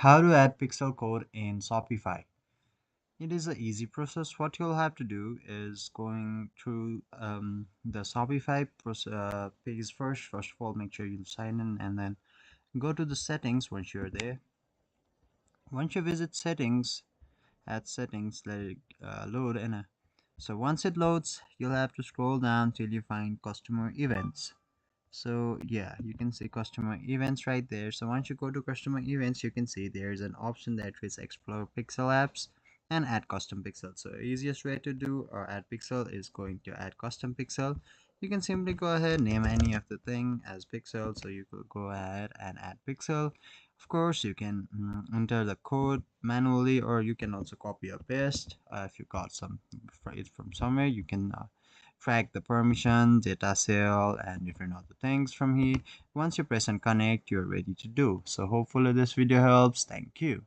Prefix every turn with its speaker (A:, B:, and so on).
A: How to add pixel code in Shopify. It is an easy process. What you'll have to do is going through the Shopify page first. First of all, make sure you sign in and then go to the settings once you're there. Once you visit settings, add settings, let it load. So once it loads, you'll have to scroll down till you find customer events. So yeah, you can see customer events right there. So once you go to customer events, you can see there's an option that is explore pixel apps and add custom pixel. So easiest way to do or add pixel is going to add custom pixel. You can simply go ahead, name any of the thing as pixel. So you could go ahead and add pixel. Of course, you can enter the code manually, or you can also copy or paste. If you got it from somewhere, you can track the permission, data sale, and different other things from here. Once you press and connect, you're ready to do. So hopefully this video helps. Thank you.